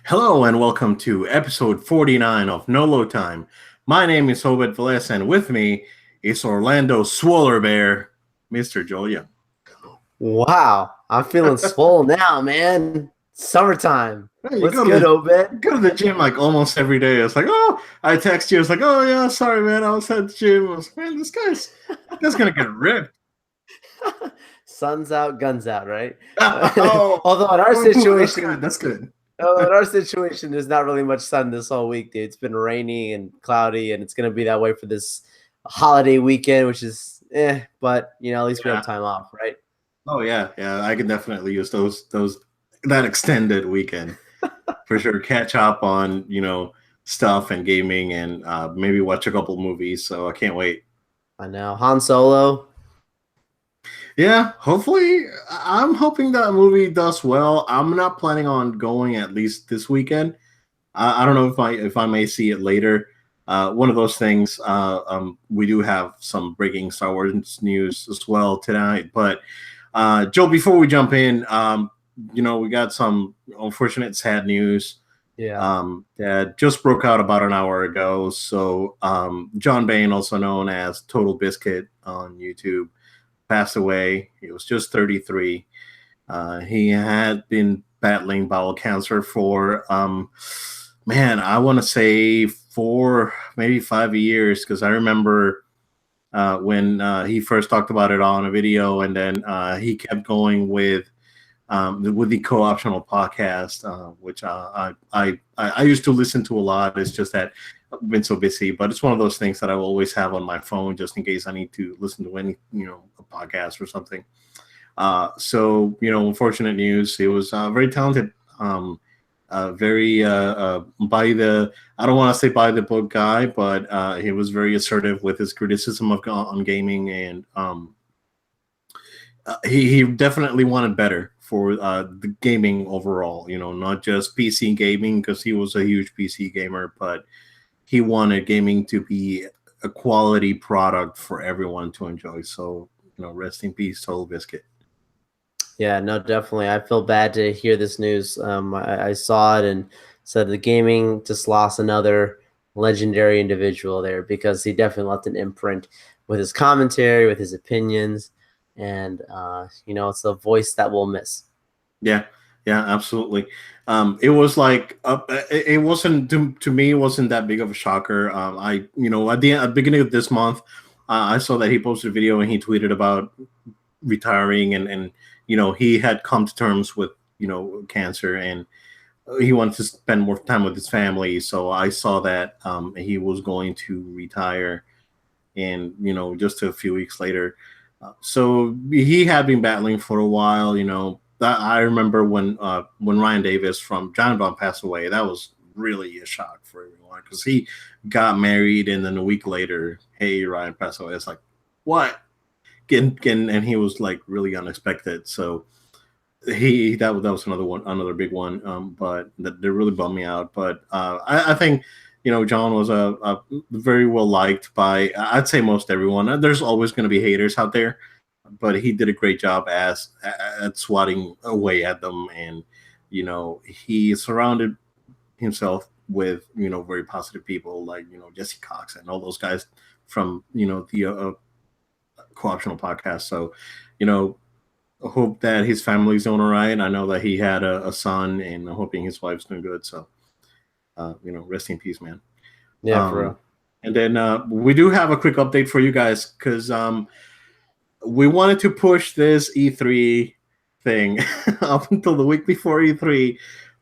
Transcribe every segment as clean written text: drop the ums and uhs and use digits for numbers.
Hello and welcome to episode 49 of Nolo Time. My name is Obed and with me is Orlando Swoller Bear, Mr. Joel Young. Wow, I'm feeling swole now, man. Summertime. Hey, What's good, Obed? go to the gym like almost every day. It's like, I text you. It's like, oh yeah, sorry man, I was at the gym. I was like, man, this guy's gonna get ripped. Sun's out, guns out, right? Oh, Although in our situation, that's good. in our situation, there's not really much sun this whole week, dude. It's been rainy and cloudy, and it's gonna be that way for this holiday weekend, which is but at least we have time off, right? Oh yeah, I can definitely use that extended weekend for sure. Catch up on stuff and gaming and maybe watch a couple movies. So I can't wait. I know Han Solo. Yeah, hopefully, I'm hoping that movie does well. I'm not planning on going at least this weekend. I don't know if I may see it later. One of those things. We do have some breaking Star Wars news as well tonight. But Joe, before we jump in, we got some unfortunate, sad news. Yeah. That just broke out about an hour ago. So John Bain, also known as Total Biscuit on YouTube, passed away. He was just 33. He had been battling bowel cancer for, I want to say 4, maybe 5 years, because I remember when he first talked about it on a video, and then he kept going with the co-optional podcast, which I used to listen to a lot. It's just that I've been so busy, but it's one of those things that I will always have on my phone just in case I need to listen to any a podcast or something. So unfortunate news. He was very talented, very by the I don't want to say by the book guy, but he was very assertive with his criticism on gaming, and he definitely wanted better for the gaming overall, not just PC gaming, because he was a huge PC gamer, but he wanted gaming to be a quality product for everyone to enjoy. So, rest in peace, Total Biscuit. Yeah, no, definitely. I feel bad to hear this news. I saw it and said the gaming just lost another legendary individual there, because he definitely left an imprint with his commentary, with his opinions. And it's a voice that we'll miss. Yeah, absolutely. It was like it wasn't to me. It wasn't that big of a shocker. At the beginning of this month, I saw that he posted a video and he tweeted about retiring, and he had come to terms with cancer, and he wanted to spend more time with his family. So I saw that he was going to retire, and just a few weeks later. So he had been battling for a while. I remember when Ryan Davis from Giant Bomb passed away. That was really a shock for everyone, because he got married and then a week later, hey, Ryan passed away. It's like, what? And he was like really unexpected. So that was another big one. But that really bummed me out. But I think John was a very well liked by, I'd say, most everyone. There's always going to be haters out there, but he did a great job at swatting away at them, and he surrounded himself with very positive people like Jesse Cox and all those guys from the co-optional podcast. So I hope that his family's doing all right. I know that he had a son, and I'm hoping his wife's doing good. So rest in peace, man. Yeah, for real. And then we do have a quick update for you guys, because we wanted to push this E3 thing up until the week before E3,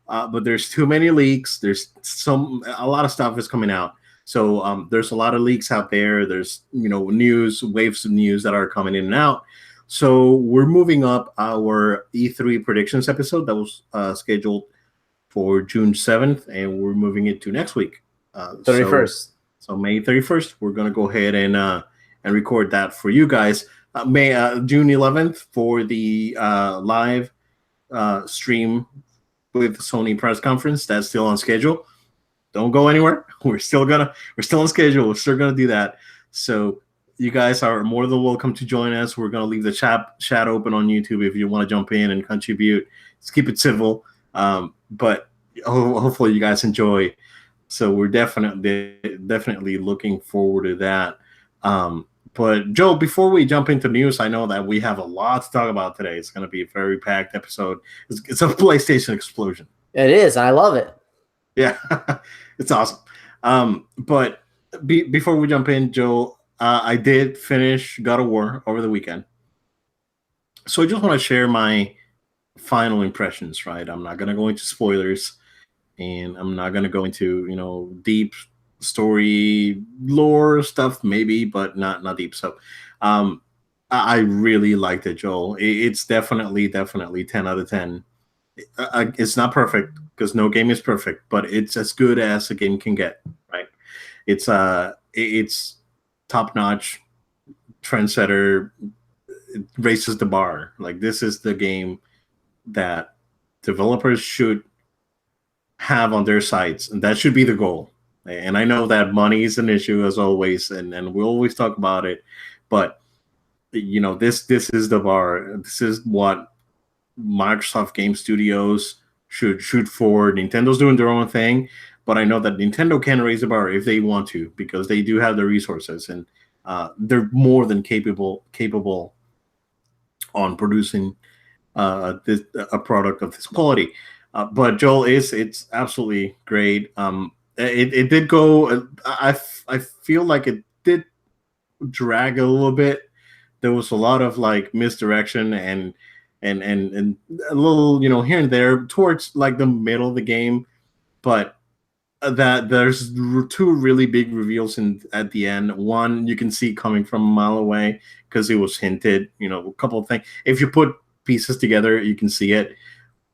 but there's too many leaks. There's a lot of stuff is coming out. So there's a lot of leaks out there. There's news, waves of news that are coming in and out. So we're moving up our E3 predictions episode that was scheduled for June 7th, and we're moving it to next week. 31st. So May 31st, we're going to go ahead and record that for you guys. June 11th for the live stream with Sony press conference. That's still on schedule. Don't go anywhere. We're still on schedule. We're still gonna do that. So you guys are more than welcome to join us. We're gonna leave the chat open on YouTube if you want to jump in and contribute. Let's keep it civil. But hopefully you guys enjoy. So we're definitely looking forward to that. But Joe, before we jump into news, I know that we have a lot to talk about today. It's going to be a very packed episode. It's a PlayStation explosion. It is. I love it. Yeah, it's awesome. But before we jump in, Joe, I did finish God of War over the weekend. So I just want to share my final impressions, right? I'm not going to go into spoilers, and I'm not going to go into, deep story lore stuff, maybe, but not deep. So I really liked it, Joel. It's definitely 10 out of 10. It's not perfect because no game is perfect, but it's as good as a game can get, right? It's top notch, trendsetter. It raises the bar. Like, this is the game that developers should have on their sites, and that should be the goal. And I know that money is an issue as always, and we always talk about it, but this is the bar. This is what Microsoft Game Studios should shoot for. Nintendo's doing their own thing, but I know that Nintendo can raise the bar if they want to, because they do have the resources, and they're more than capable on producing a product of this quality. But Joel, it's absolutely great. It did go. I feel like it did drag a little bit. There was a lot of like misdirection and a little, here and there towards like the middle of the game, but that there's two really big reveals at the end. One you can see coming from a mile away because it was hinted. A couple of things. If you put pieces together, you can see it.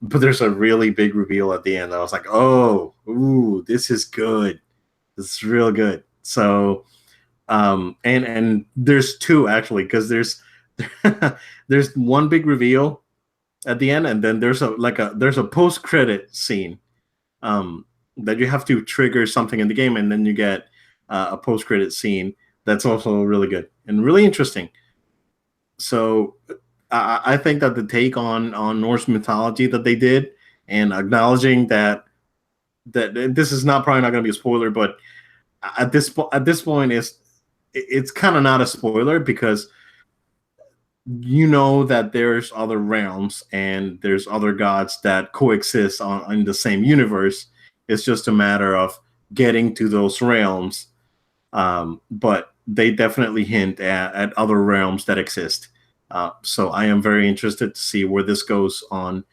But there's a really big reveal at the end. I was like, oh, ooh, this is good. This is real good. So, and there's two actually, because there's one big reveal at the end, and then there's a post credit scene that you have to trigger something in the game, and then you get a post credit scene that's also really good and really interesting. So I think that the take on Norse mythology that they did, and acknowledging that this is probably not going to be a spoiler, but at this point it's kind of not a spoiler, because that there's other realms and there's other gods that coexist in the same universe. It's just a matter of getting to those realms, but they definitely hint at other realms that exist. So I am very interested to see where this goes on.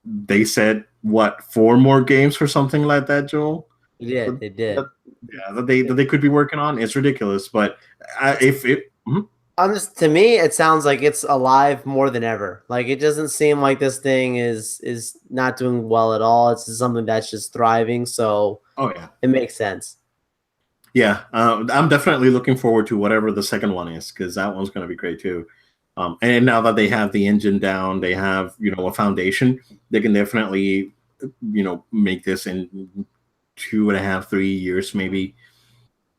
They said, what, 4 more games or something like that, Joel? Yeah, they did. That they could be working on. It's ridiculous, but to me, it sounds like it's alive more than ever. Like, it doesn't seem like this thing is not doing well at all. It's something that's just thriving. So, oh yeah, it makes sense. Yeah, I'm definitely looking forward to whatever the second one is, because that one's going to be great too. And now that they have the engine down, they have a foundation. They can definitely make this in 2.5, 3 years maybe.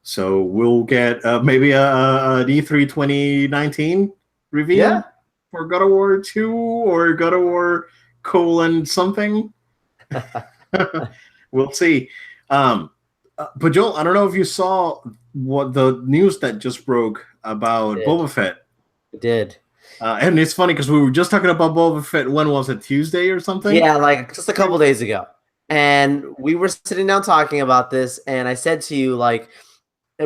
So we'll get maybe a E3 2019 reveal for God of War 2 or God of War : something. We'll see. But Joel, I don't know if you saw what the news that just broke about Boba Fett. It did. And it's funny because we were just talking about Boba Fett. When was it? Tuesday or something? Yeah, like just a couple days ago. And we were sitting down talking about this, and I said to you, like,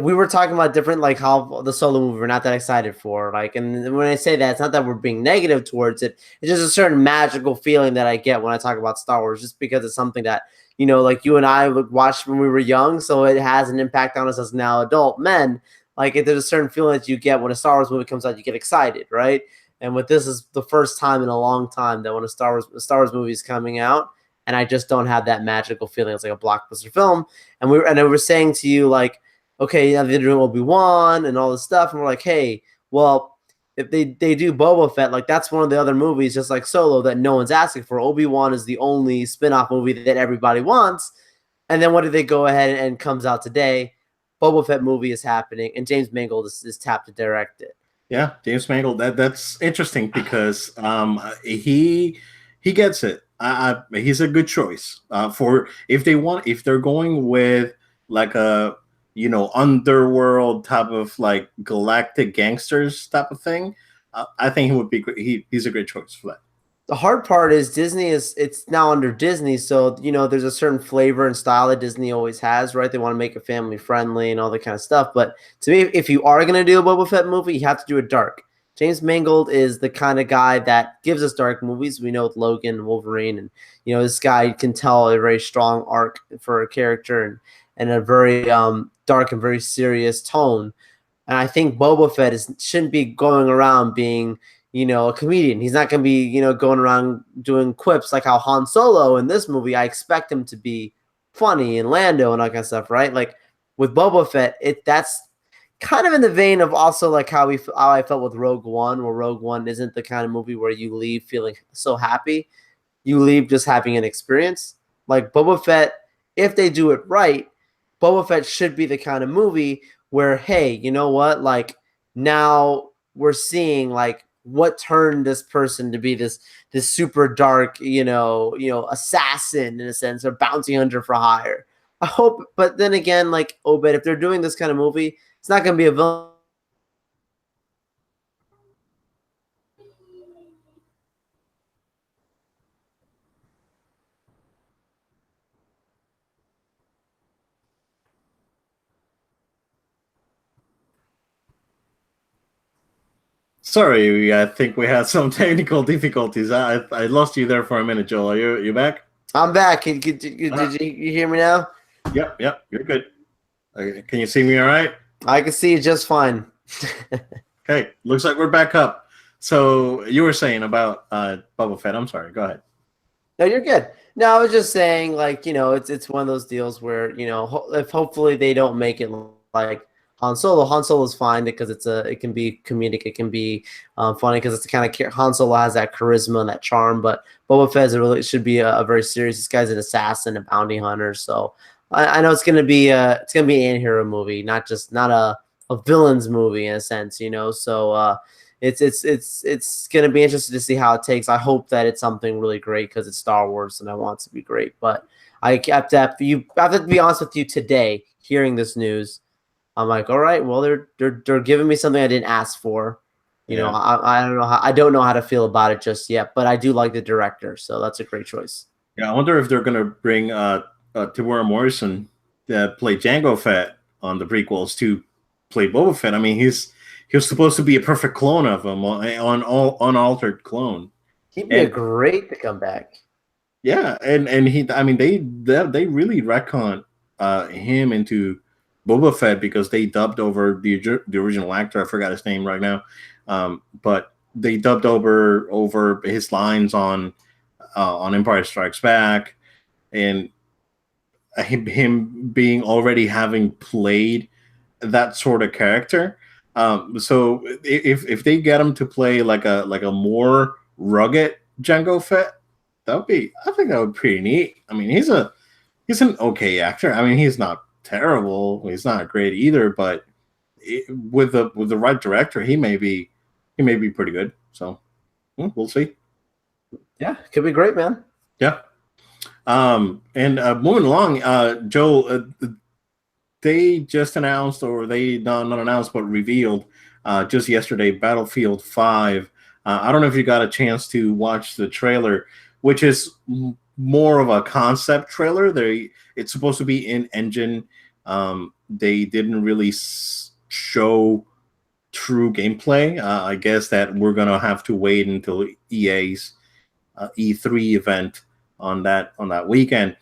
we were talking about different, like, how the solo movie we're not that excited for. Like, and when I say that, it's not that we're being negative towards it. It's just a certain magical feeling that I get when I talk about Star Wars, just because it's something that, like you and I watched when we were young, so it has an impact on us as now adult men. Like, there's a certain feeling that you get when a Star Wars movie comes out, you get excited, right? And with this is the first time in a long time that when a Star Wars movie is coming out, and I just don't have that magical feeling. It's like a blockbuster film. And I were saying to you, like, okay, they're doing Obi-Wan and all this stuff, and we're like, hey, well, if they do Boba Fett, like, that's one of the other movies, just like Solo, that no one's asking for. Obi-Wan is the only spin-off movie that everybody wants. And then what did they go ahead and comes out today? Boba Fett movie is happening, and James Mangold is tapped to direct it. Yeah, James Mangold. That's interesting because he gets it. He's a good choice for if they're going with like a underworld type of like galactic gangsters type of thing. I think he would be great. He's a great choice for that. The hard part is it's now under Disney, so there's a certain flavor and style that Disney always has, right? They want to make it family friendly and all that kind of stuff. But to me, if you are gonna do a Boba Fett movie, you have to do it dark. James Mangold is the kind of guy that gives us dark movies. We know with Logan and Wolverine, and this guy can tell a very strong arc for a character and a very dark and very serious tone. And I think Boba Fett shouldn't be going around being a comedian. He's not going to be, going around doing quips like how Han Solo in this movie, I expect him to be funny and Lando and all that kind of stuff, right? Like with Boba Fett, that's kind of in the vein of also like how I felt with Rogue One, where Rogue One isn't the kind of movie where you leave feeling so happy. You leave just having an experience. Like Boba Fett, if they do it right, Boba Fett should be the kind of movie where, hey, you know what? Like now we're seeing like what turned this person to be this super dark, assassin in a sense, or bounty hunter for hire. I hope, but then again, like Obed, if they're doing this kind of movie, it's not going to be a villain. Sorry, I think we had some technical difficulties. I lost you there for a minute, Joel. Are you back? I'm back. Did you hear me now? Yep, you're good. Can you see me all right? I can see you just fine. Okay, looks like we're back up. So you were saying about Boba Fett. I'm sorry. Go ahead. No, you're good. No, I was just saying, like, it's one of those deals where, if hopefully they don't make it like Han Solo. Han Solo is fine because it can be comedic, it can be funny because it's the kind of Han Solo has that charisma and that charm. But Boba Fett should be a very serious. This guy's an assassin, a bounty hunter. So I know it's gonna be an anti-hero movie, not a villain's movie in a sense, So it's gonna be interesting to see how it takes. I hope that it's something really great because it's Star Wars and I want it to be great. But I have to be honest with you today. Hearing this news, I'm like, all right, well, they're giving me something I didn't ask for. I don't know how to feel about it just yet, but I do like the director, so that's a great choice. Yeah, I wonder if they're gonna bring Tamora Morrison that played Jango Fett on the prequels to play Boba Fett. I mean, he was supposed to be a perfect clone of him, unaltered clone. He'd be great to come back. Yeah, and they really retconned him into Boba Fett because they dubbed over the original actor. I forgot his name right now, but they dubbed over his lines on Empire Strikes Back, and him being already having played that sort of character. So if they get him to play like a more rugged Jango Fett, I think that would be pretty neat. I mean, he's an okay actor. I mean, he's not terrible. He's not great either, but with the right director, he may be pretty good. So we'll see. Yeah, could be great, man. Yeah. And moving along, Joe, they just announced, or they not announced, but revealed just yesterday, Battlefield 5. I don't know if you got a chance to watch the trailer, which is more of a concept trailer. It's supposed to be in engine. They didn't really show true gameplay. I guess that we're gonna have to wait until EA's E3 event on that weekend.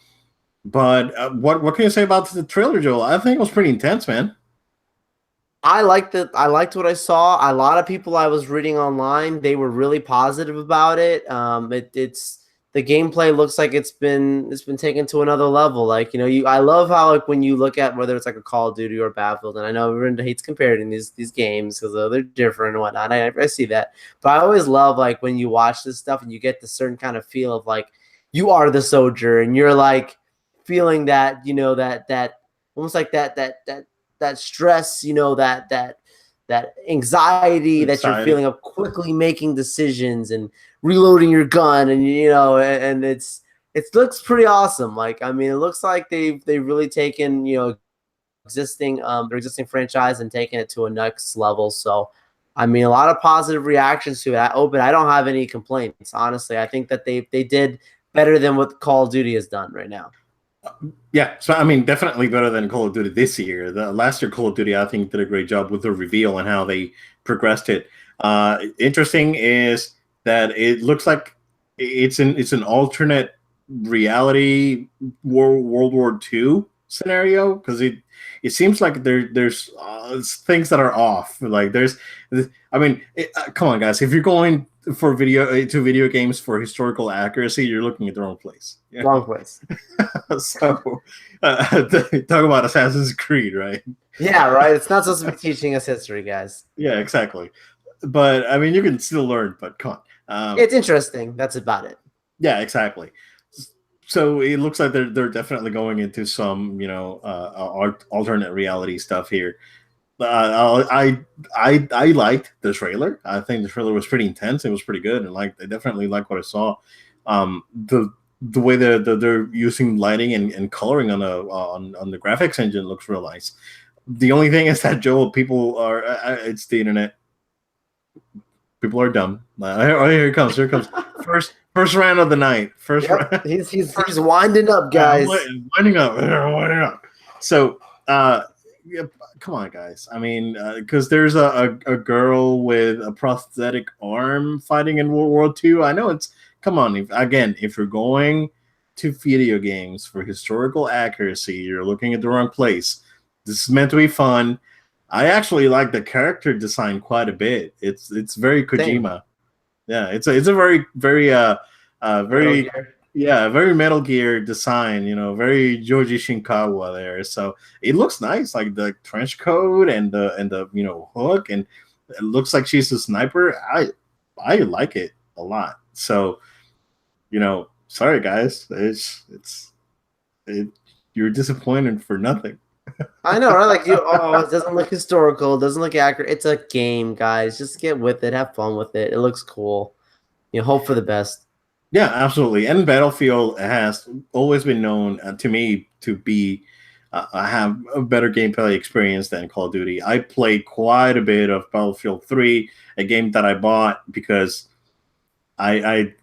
But what can you say about the trailer, Joel? I think it was pretty intense, man. I liked it. I liked what I saw. A lot of people I was reading online, they were really positive about it. It's the gameplay looks like it's been taken to another level. Like, I love how, like, when you look at whether it's like a Call of Duty or Battlefield, and I know everyone hates comparing these games because they're different and whatnot. I see that, but I always love, like, when you watch this stuff and you get the certain kind of feel of like you are the soldier and you're like feeling that, that almost like that stress, that anxiety that you're feeling of quickly making decisions and reloading your gun, and and it looks pretty awesome. Like, I mean, it looks like they've really taken their existing franchise and taken it to a next level. So, I mean, a lot of positive reactions to it. I don't have any complaints, honestly. I think that they did better than what Call of Duty has done right now. Yeah, so I mean, definitely better than Call of Duty this year. The last year Call of Duty, I think, did a great job with the reveal and how they progressed it. Interesting is that it looks like it's an alternate reality World War II scenario, because it seems like there's things that are off. Like I mean, come on, guys, if you're going for video games for historical accuracy, you're looking at the wrong place. Yeah. Wrong place. So talk about Assassin's Creed, right? Yeah, right. It's not supposed to be teaching us history, guys. Yeah, exactly. But I mean, you can still learn. But come on, it's interesting. That's about it. Yeah, exactly. So it looks like they're definitely going into some alternate reality stuff here. I liked the trailer. I think the trailer was pretty intense. It was pretty good, and I definitely like what I saw. The way they're using lighting and coloring on the graphics engine looks real nice. The only thing is that, Joel, people are it's the internet. People are dumb. Oh, here it comes. Here it comes. First round of the night. Round. He's winding up, guys. Winding up. So, yeah, come on, guys. I mean, because there's a girl with a prosthetic arm fighting in World War II. I know it's, come on. If you're going to video games for historical accuracy, you're looking at the wrong place. This is meant to be fun. I actually like the character design quite a bit. It's very Kojima. Same. Yeah, it's a very very Metal Gear design, very Joji Shinkawa there. So it looks nice, like the trench coat and the hook, and it looks like she's a sniper. I like it a lot. So, sorry guys, you're disappointed for nothing. I know, right? Like, it doesn't look historical, it doesn't look accurate. It's a game, guys. Just get with it, have fun with it. It looks cool. Hope for the best. Yeah, absolutely. And Battlefield has always been known to me to be have a better gameplay experience than Call of Duty. I played quite a bit of Battlefield 3, a game that I bought because I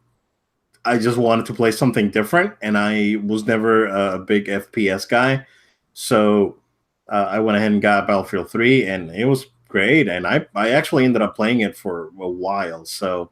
just wanted to play something different, and I was never a big FPS guy. So I went ahead and got Battlefield 3, and it was great. And I actually ended up playing it for a while. So,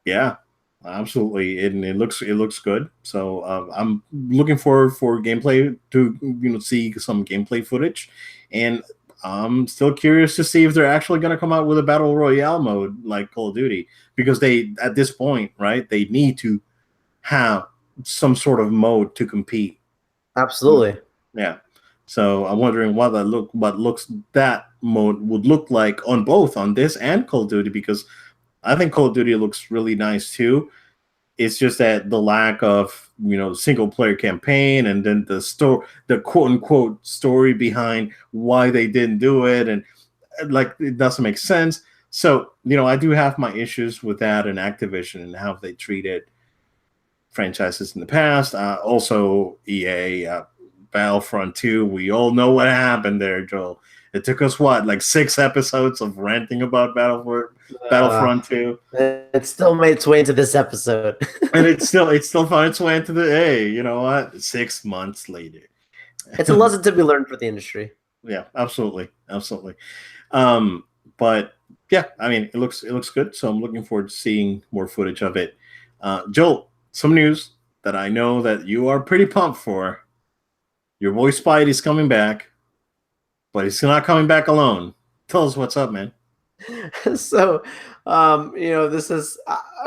yeah. Absolutely, and it looks good. So I'm looking forward for gameplay to see some gameplay footage, and I'm still curious to see if they're actually going to come out with a battle royale mode like Call of Duty, because at this point, right, they need to have some sort of mode to compete. Absolutely, yeah. So I'm wondering what that mode would look like on this and Call of Duty, because I think Call of Duty looks really nice too. It's just that the lack of single player campaign, and then the quote unquote story behind why they didn't do it, and it doesn't make sense. So I do have my issues with that and Activision and how they treated franchises in the past. Also, EA, Battlefront 2. We all know what happened there, Joel. It took us 6 episodes of ranting about Battlefront 2. It still made its way into this episode. And it still found its way into hey, you know what? 6 months later. It's a lesson to be learned for the industry. Yeah, absolutely. But yeah, I mean, it looks good. So I'm looking forward to seeing more footage of it. Joel, some news that I know that you are pretty pumped for. Your boy Spidey's coming back, but he's not coming back alone. Tell us what's up, man. So, this is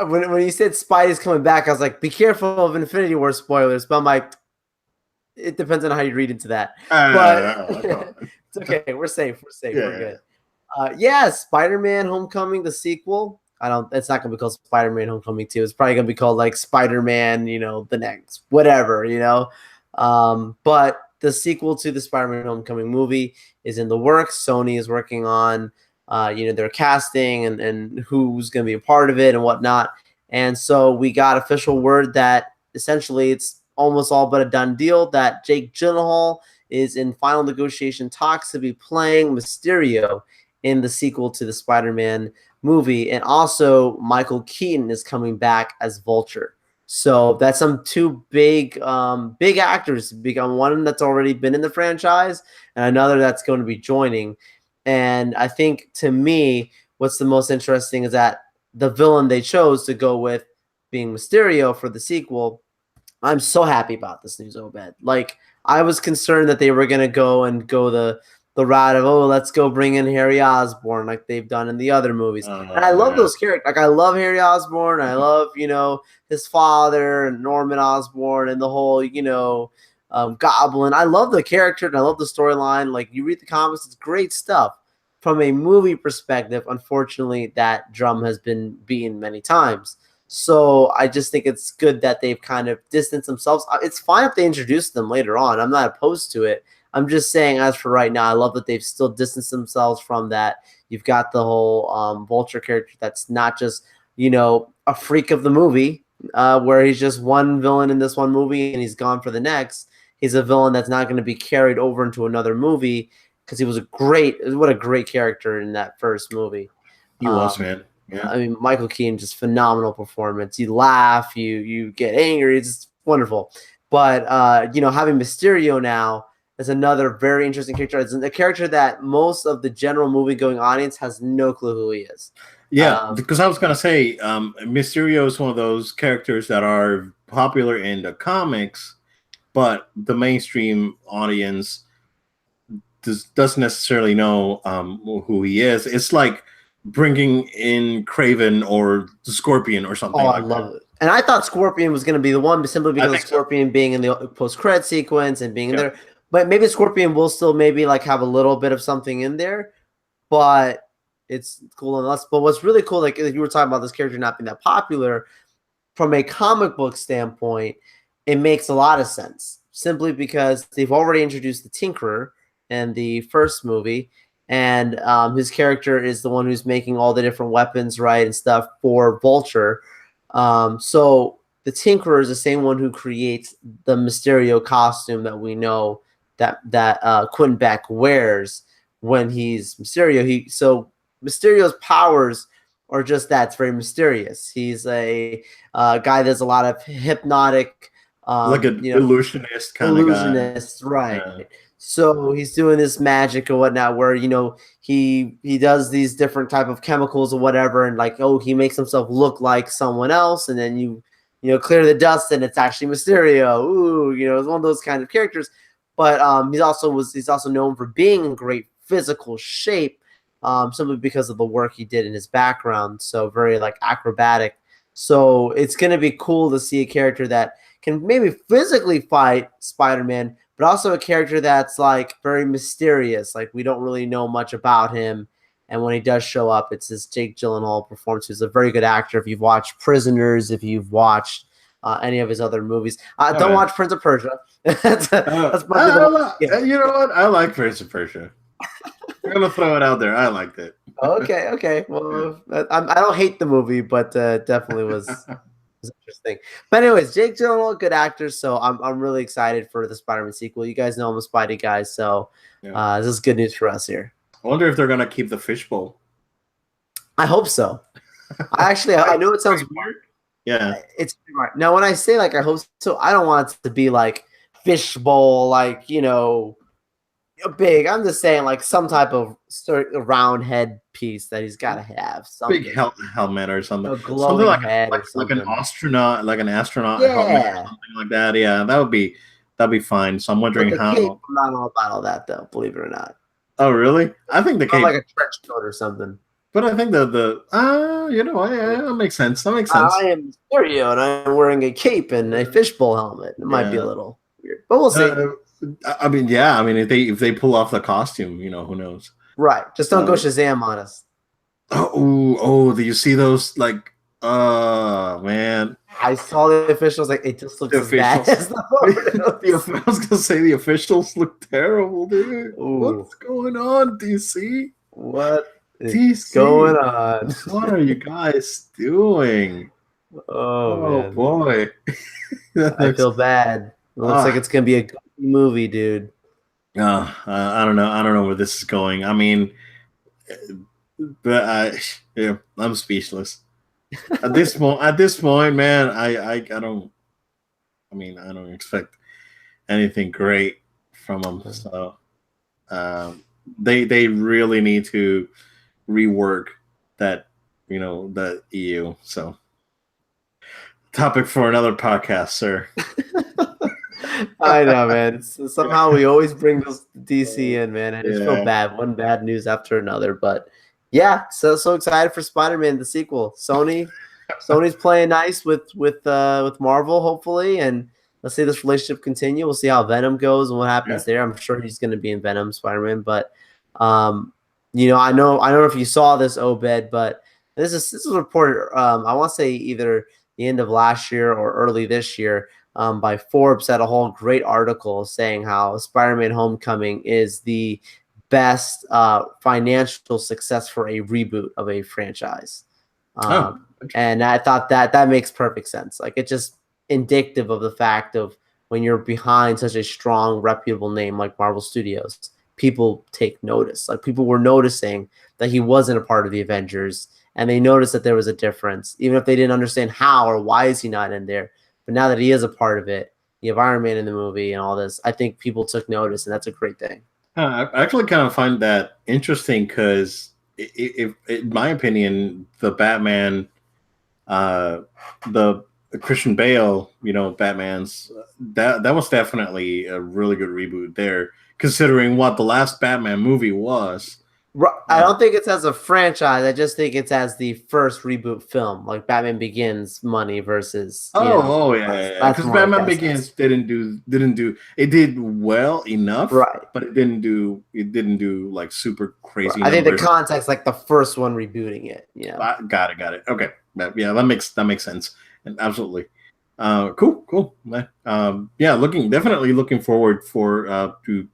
when you said Spidey's coming back, I was like, be careful of Infinity War spoilers. But I'm like, it depends on how you read into that. But it's okay. We're safe. We're good. SpiderMan Homecoming, the sequel. It's not gonna be called SpiderMan Homecoming 2. It's probably gonna be called like Spider-Man, the next whatever, But the sequel to the Spider-Man Homecoming movie is in the works. Sony is working on, their casting and who's going to be a part of it and whatnot. And so we got official word that essentially it's almost all but a done deal that Jake Gyllenhaal is in final negotiation talks to be playing Mysterio in the sequel to the Spider-Man movie. And also Michael Keaton is coming back as Vulture. So that's some two big actors. Become one that's already been in the franchise and another that's going to be joining. And I think, to me, what's the most interesting is that the villain they chose to go with being Mysterio for the sequel. I'm so happy about this news, Obed. Like, I was concerned that they were going to go the route of, let's go bring in Harry Osborn like they've done in the other movies. And I love those characters. Like, I love Harry Osborn. I love, his father and Norman Osborn and the whole, Goblin. I love the character and I love the storyline. Like, you read the comics, it's great stuff. From a movie perspective, unfortunately, that drum has been beaten many times. So I just think it's good that they've kind of distanced themselves. It's fine if they introduce them later on. I'm not opposed to it. I'm just saying, as for right now, I love that they've still distanced themselves from that. You've got the whole Vulture character that's not just, a freak of the movie, where he's just one villain in this one movie and he's gone for the next. He's a villain that's not going to be carried over into another movie because he was what a great character in that first movie. He was, man. Yeah. I mean, Michael Keaton, just phenomenal performance. You laugh, you get angry. It's just wonderful. But, having Mysterio now is another very interesting character. It's a character that most of the general movie-going audience has no clue who he is. Yeah, because I was going to say, Mysterio is one of those characters that are popular in the comics, but the mainstream audience doesn't necessarily know who he is. It's like bringing in Craven or the Scorpion or something like that. I love it. And I thought Scorpion was going to be the one simply because of Scorpion being in the post-credit sequence and being in there. But maybe Scorpion will still maybe like have a little bit of something in there. But it's cool enough. But what's really cool, like you were talking about this character not being that popular, from a comic book standpoint, it makes a lot of sense. Simply because they've already introduced the Tinkerer in the first movie. And his character is the one who's making all the different weapons, right, and stuff for Vulture. So the Tinkerer is the same one who creates the Mysterio costume that we know that Quentin Beck wears when he's Mysterio. So Mysterio's powers are just that. It's very mysterious. He's a guy that's a lot of hypnotic, like an illusionist kind of guy. Illusionist, right. Yeah. So he's doing this magic or whatnot where, he does these different type of chemicals or whatever. And like, he makes himself look like someone else. And then you clear the dust and it's actually Mysterio. Ooh, it's one of those kind of characters. But he's also known for being in great physical shape, simply because of the work he did in his background. So very like acrobatic. So it's going to be cool to see a character that can maybe physically fight Spider-Man, but also a character that's like very mysterious. Like we don't really know much about him. And when he does show up, it's this Jake Gyllenhaal performance. He's a very good actor. If you've watched Prisoners, if you've watched any of his other movies, don't watch Prince of Persia. that's you know what? I like Prince of Persia. I'm going to throw it out there. I liked it. Okay. Well, I don't hate the movie, but definitely was interesting. But anyways, Jake Gyllenhaal, good actor, so I'm really excited for the Spider-Man sequel. You guys know I'm a Spidey guy, so this is good news for us here. I wonder if they're gonna keep the fishbowl. I hope so. I know it sounds weird. Yeah, it's smart. Now, when I say like I hope so, I don't want it to be like fishbowl, like big. I'm just saying like some type of round head piece that he's got to have. Something. Big helmet or something. Something like an astronaut, helmet or something like that. Yeah, that'd be fine. So I'm wondering how. Cape, I'm not all about all that though. Believe it or not. Oh really? I think the cape, like a trench coat or something. But I think that makes sense. That makes sense. I am Mysterio and I'm wearing a cape and a fishbowl helmet. It might be a little weird, but we'll see. If they pull off the costume, who knows? Right. Just don't go Shazam on us. Do you see those? Like, man, I saw the officials like it just looks The as bad officials. as the photos. I was gonna say the officials look terrible, dude. Ooh, What's going on, DC? what is going DC, on? what are you guys doing? Oh Oh man, boy, that I looks. feel bad. It looks like Ah, it's gonna be a good movie, dude. I don't know. I don't know where this is going. I mean, but yeah, I'm speechless at this point. At this point, man, I don't. I mean, I don't expect anything great from them. So um, they really need to rework that. The EU. So topic for another podcast, sir. I know, man. Somehow we always bring this DC in, man. I just feel Yeah. bad. One bad news after another. But yeah, so excited for Spider-Man the sequel. Sony's playing nice with Marvel, hopefully, and let's see this relationship continue. We'll see how Venom goes and what happens there. I'm sure he's going to be in Venom Spider-Man, but um, I don't know if you saw this, Obed, but this is reported. I want to say either the end of last year or early this year by Forbes had a whole great article saying how Spider-Man Homecoming is the best financial success for a reboot of a franchise. Oh, And I thought that makes perfect sense. Like it's just indicative of the fact of when you're behind such a strong, reputable name like Marvel Studios, people take notice. Like people were noticing that he wasn't a part of the Avengers, and they noticed that there was a difference, even if they didn't understand how or why is he not in there. But now that he is a part of it, you have Iron Man in the movie and all this, I think people took notice, and that's a great thing. I actually kind of find that interesting because, in my opinion, the Batman, uh, the Christian Bale, Batman's that was definitely a really good reboot there, considering what the last Batman movie was. I don't think it's as a franchise. I just think it's as the first reboot film, like Batman Begins money versus, Yeah. that's Because more like Batman that Begins sense. didn't do it did well enough, Right. but it didn't do like super Right. crazy I think the numbers. context, like the first one rebooting it, Got it. Okay, yeah, that makes sense, and absolutely. Cool. Yeah, definitely looking forward to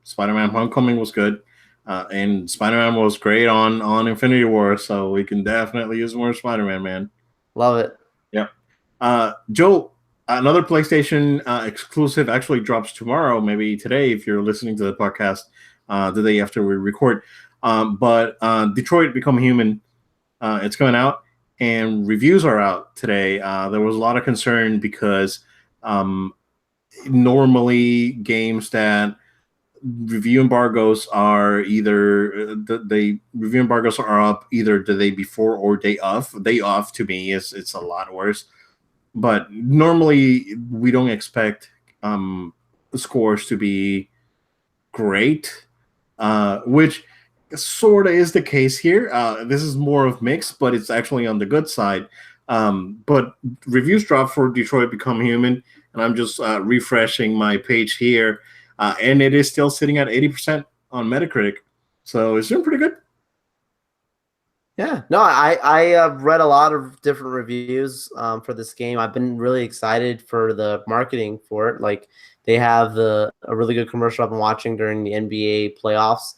Spider-Man Homecoming was good, and Spider-Man was great on Infinity War, so we can definitely use more Spider-Man, man. Love it. Yeah. Joe, another PlayStation exclusive actually drops tomorrow, maybe today if you're listening to the podcast the day after we record. But Detroit Become Human, it's going out, and reviews are out today. There was a lot of concern because normally games that review embargoes are either the review embargoes are up either the day before or day off. Day off to me is it's a lot worse, but normally we don't expect scores to be great, which sort of is the case here. This is more of mixed, but it's actually on the good side. But reviews dropped for Detroit Become Human, and I'm just refreshing my page here, and it is still sitting at 80% on Metacritic, so it's doing pretty good. Yeah, no, I read a lot of different reviews for this game. I've been really excited for the marketing for it. Like they have a really good commercial I've been watching during the NBA playoffs.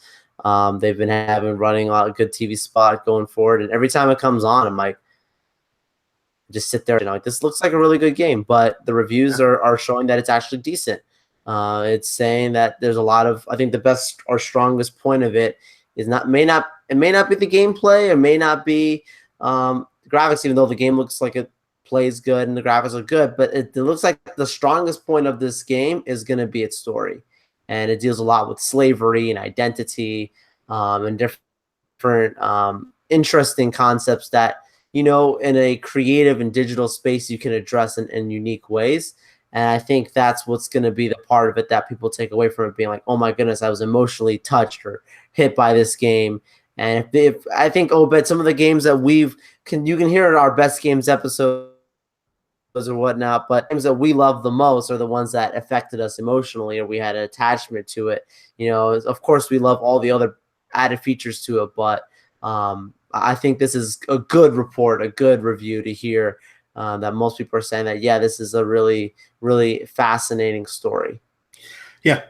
They've been running a lot of good TV spot going forward, and every time it comes on, I'm like, just sit there, like this looks like a really good game. But the reviews are showing that it's actually decent. It's saying that there's a lot of, I think the best or strongest point of it is it may not be the gameplay, it may not be graphics, even though the game looks like it plays good and the graphics are good, but it looks like the strongest point of this game is going to be its story, and it deals a lot with slavery and identity and different interesting concepts that in a creative and digital space you can address in unique ways. And I think that's what's going to be the part of it that people take away from it, being like, oh my goodness, I was emotionally touched or hit by this game. And if I think, Obed, some of the games that you can hear in our best games episodes or whatnot, but games that we love the most are the ones that affected us emotionally or we had an attachment to it. Of course, we love all the other added features to it, but I think this is a good report, a good review to hear that most people are saying that, yeah, this is a really, really fascinating story. Yeah,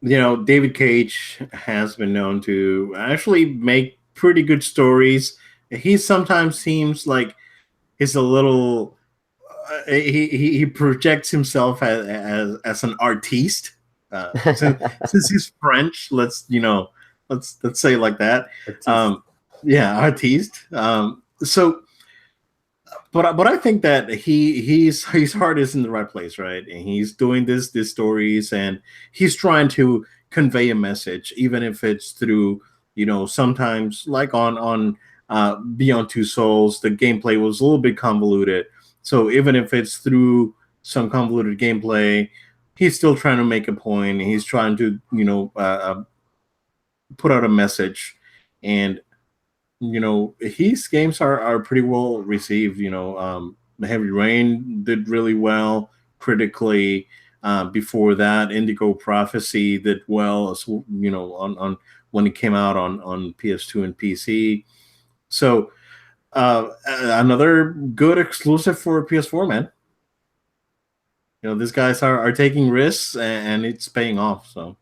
David Cage has been known to actually make pretty good stories. He sometimes seems like he's a little. He projects himself as an artiste. Since he's French, let's say it like that. Artiste. Yeah, artiste. But I think that his heart is in the right place, right? And he's doing these stories, and he's trying to convey a message, even if it's through sometimes like on Beyond Two Souls, the gameplay was a little bit convoluted. So even if it's through some convoluted gameplay, he's still trying to make a point. He's trying to put out a message, and his games are pretty well received. Heavy Rain did really well critically. Before that, Indigo Prophecy did well as on when it came out on PS2 and PC. So another good exclusive for PS4, man. These guys are taking risks, and it's paying off. So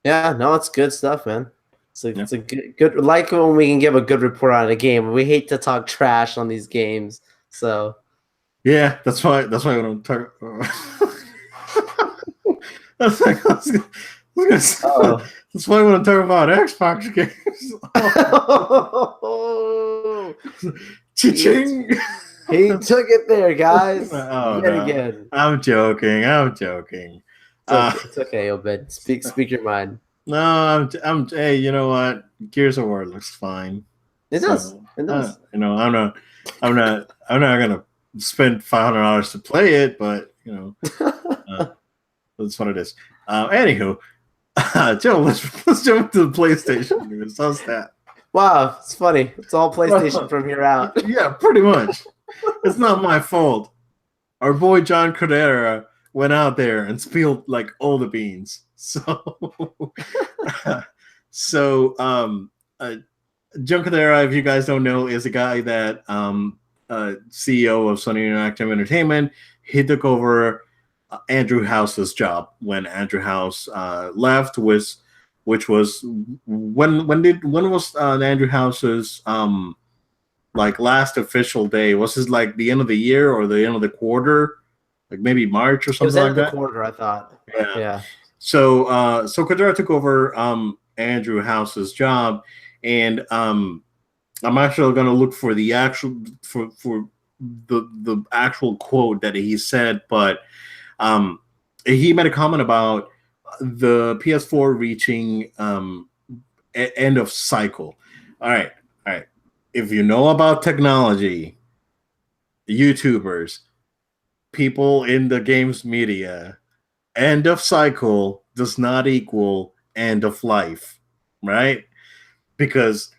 yeah, no, it's good stuff, man. It's a good like when we can give a good report on a game. We hate to talk trash on these games, so yeah, that's why we don't talk. That's like that's why we don't talk about Xbox games. Oh. Cha-ching! He took it there, guys. Oh, no. Again. I'm joking. It's okay, Obed. Speak your mind. No, I'm. Hey, you know what? Gears of War looks fine. It does. It does. I'm not gonna spend $500 to play it, but that's what it is. Anywho, Joe, let's jump to the PlayStation news. How's that? Wow, it's funny. It's all PlayStation from here out. Yeah, pretty much. It's not my fault. Our boy John Cordera went out there and spilled like all the beans. So, John Cordera, if you guys don't know, is a guy that CEO of Sony Interactive Entertainment. He took over Andrew House's job when Andrew House left, which was when was Andrew House's like last official day? Was this like the end of the year or the end of the quarter? Like maybe March or something like that? It was end of the quarter, I thought. Yeah. So Cordera took over Andrew House's job, and I'm actually going to look for the actual for the actual quote that he said, but he made a comment about the PS4 reaching end of cycle. All right. If you know about technology, YouTubers, people in the games media, end of cycle does not equal end of life, right? Because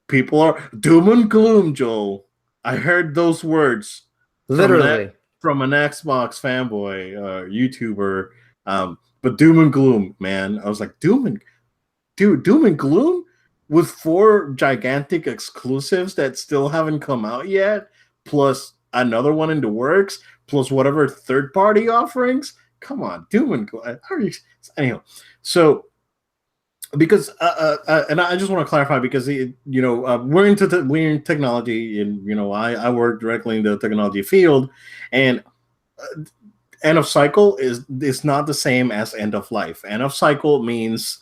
people are doom and gloom, Joel. I heard those words literally from an Xbox fanboy, YouTuber. But doom and gloom, man. I was like, doom and gloom with 4 gigantic exclusives that still haven't come out yet, plus another one in the works, plus whatever third-party offerings. Come on, doom and gloom. Anyhow, so because and I just want to clarify because we're in technology, and I work directly in the technology field, and end of cycle is not the same as end of life. End of cycle means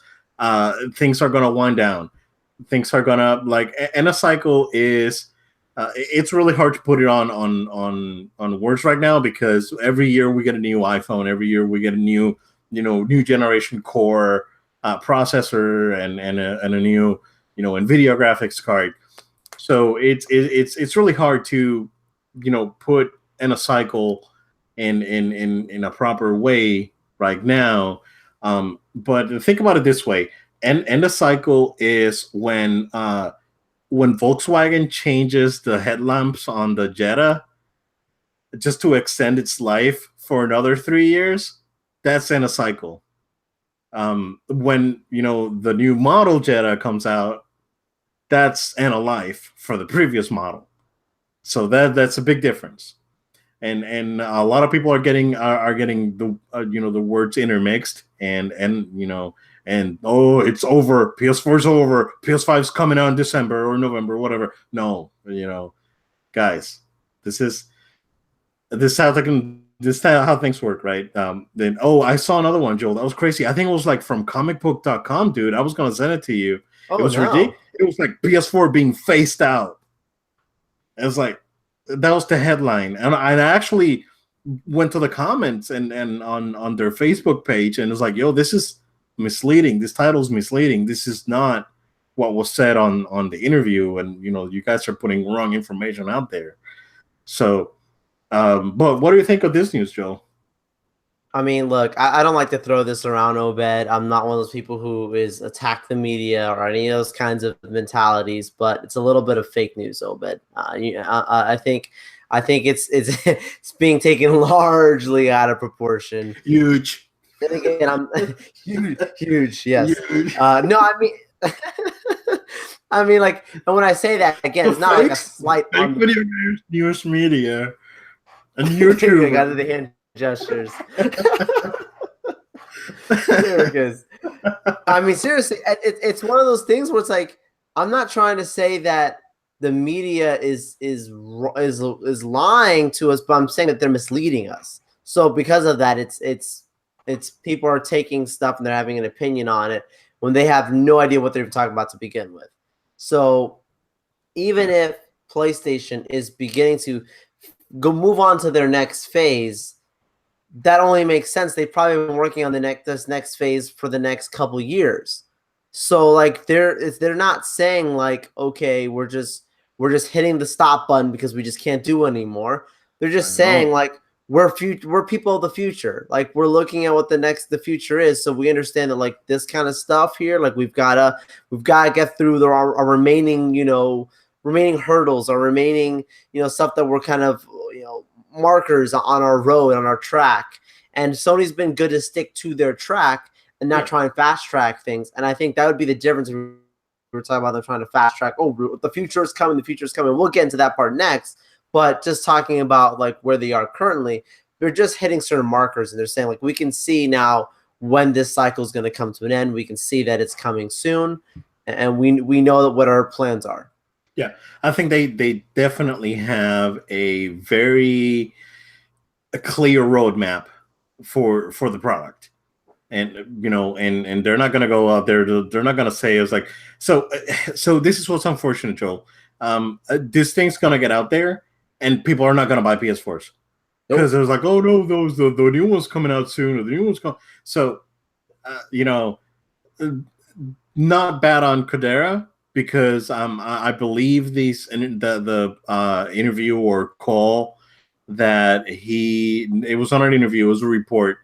things are gonna wind down. Things are gonna end of cycle is. It's really hard to put it on words right now because every year we get a new iPhone. Every year we get a new generation core processor and a new NVIDIA graphics card. So it's really hard to put in a cycle in a proper way right now. But think about it this way: end of cycle is when Volkswagen changes the headlamps on the Jetta just to extend its life for another 3 years. That's in a cycle. When the new model Jetta comes out, that's end of life for the previous model. So that's a big difference. and a lot of people are getting the the words intermixed, and oh, it's over. PS4's over. PS5's coming out in December or November, whatever. No, guys, this is this is how things work, right? Then I saw another one, Joel. That was crazy. I think it was like from comicbook.com, dude. I was gonna send it to you. It Oh was no. ridiculous. It was like PS4 being phased out. It was like that was the headline, and I actually went to the comments and on their Facebook page, and it was like, yo, this is misleading. This title's misleading. This is not what was said on the interview, and you guys are putting wrong information out there. So, but what do you think of this news, Joe? I mean, look, I don't like to throw this around, Obed. I'm not one of those people who is attack the media or any of those kinds of mentalities, but it's a little bit of fake news, Obed. I think it's being taken largely out of proportion. Huge. Then again, I'm huge. Yes. Huge. No, I mean, I mean, like, and when I say that again, it's not like a slight fake on video news media and YouTube. I got the hand gestures. There it goes. I mean, seriously, it's one of those things where it's like, I'm not trying to say that the media is lying to us, but I'm saying that they're misleading us. So because of that, it's people are taking stuff and they're having an opinion on it when they have no idea what they're talking about to begin with. So even if PlayStation is beginning to move on to their next phase, that only makes sense. They've probably been working on this next phase for the next couple years. So like they're not saying like, okay, we're just hitting the stop button because we just can't do anymore. They're just saying like we're people of the future. Like we're looking at what the future is, so we understand that like this kind of stuff here, like we've gotta get through our remaining remaining hurdles, our remaining stuff that we're kind of markers on our road, on our track. And Sony's been good to stick to their track and not try and fast track things. And I think that would be the difference. We were talking about them trying to fast track. Oh, the future is coming. The future is coming. We'll get into that part next. But just talking about like where they are currently, they're just hitting certain markers, and they're saying like we can see now when this cycle is going to come to an end. We can see that it's coming soon, and we know what our plans are. Yeah, I think they definitely have a very clear roadmap for the product, and and they're not going to go out there. They're not going to say it's like so. This is what's unfortunate, Joel. This thing's going to get out there, and people are not going to buy PS4s because there's like, oh no, the new one's coming out soon, or the new one's coming. So, not bad on Kodera. Because I believe the interview or call that it was on an interview, it was a report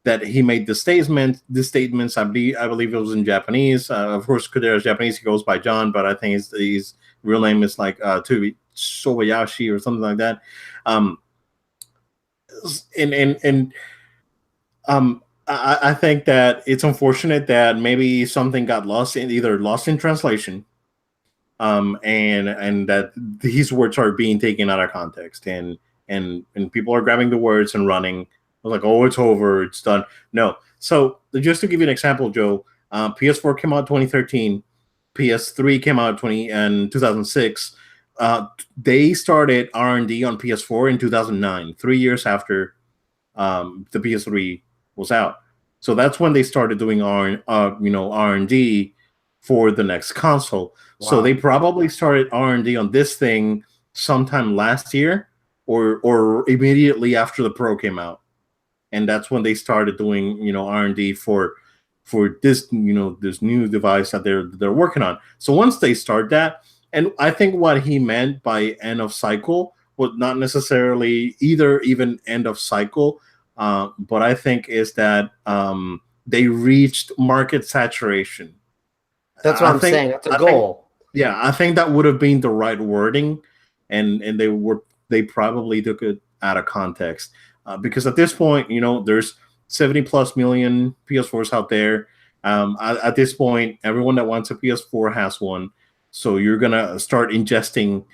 that he made the statements. I believe it was in Japanese. Of course, Kodera's Japanese. He goes by John, but I think his real name is like Sobayashi or something like that. I think that it's unfortunate that maybe something got lost in translation, and that these words are being taken out of context, and people are grabbing the words and running. Like, oh, it's over, it's done. No. So just to give you an example, Joe, PS4 came out 2013, PS3 came out in 2006. They started R&D on PS4 in 2009, 3 years after the PS3 was out. So that's when they started doing R&D for the next console. Wow. So they probably started R&D on this thing sometime last year or immediately after the Pro came out. And that's when they started doing, R&D for this, this new device that they're working on. So once they start that, and I think what he meant by end of cycle was not necessarily even end of cycle, but I think is that they reached market saturation. That's what I'm saying. That's a goal. I think that would have been the right wording, and they probably took it out of context because at this point, there's 70 plus million PS4s out there. At this point, everyone that wants a PS4 has one. So you're gonna start ingesting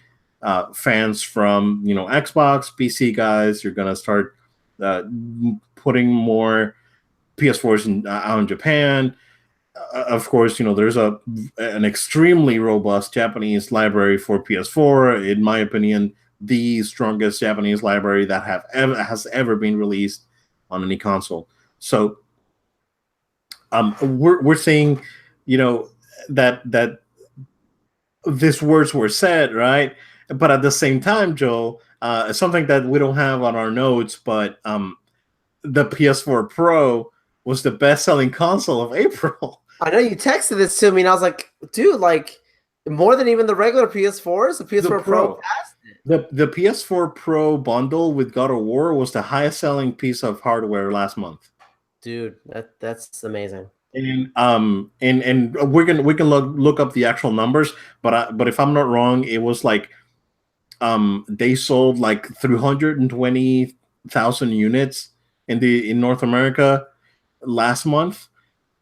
fans from Xbox, PC guys. You're gonna start putting more PS4s out in Japan. Of course, there's an extremely robust Japanese library for PS4. In my opinion, the strongest Japanese library that has ever been released on any console. So, we're seeing, that these words were said, right? But at the same time, Joel, something that we don't have on our notes, but the PS4 Pro was the best-selling console of April. I know you texted this to me, and I was like, dude, like more than even the regular PS4s, the PS4 Pro passed it. The PS4 Pro bundle with God of War was the highest-selling piece of hardware last month. Dude, that's amazing. And we can look up the actual numbers, but if I'm not wrong, it was like they sold like 320,000 units in North America last month.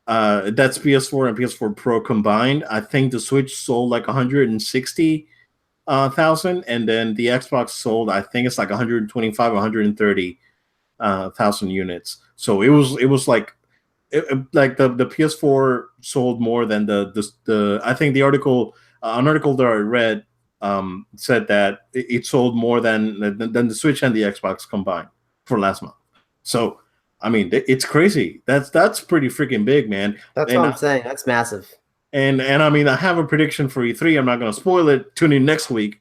That's PS4 and PS4 Pro combined. I think the Switch sold like 160,000, and then the Xbox sold, I think it's like 125, 130,000 units. So it was like like the PS4 sold more than the I think the article an article that I read said that it sold more than the Switch and the Xbox combined for last month. So I mean, it's crazy. That's pretty freaking big, man. That's what I'm saying. That's massive. And I mean, I have a prediction for E3. I'm not going to spoil it. Tune in next week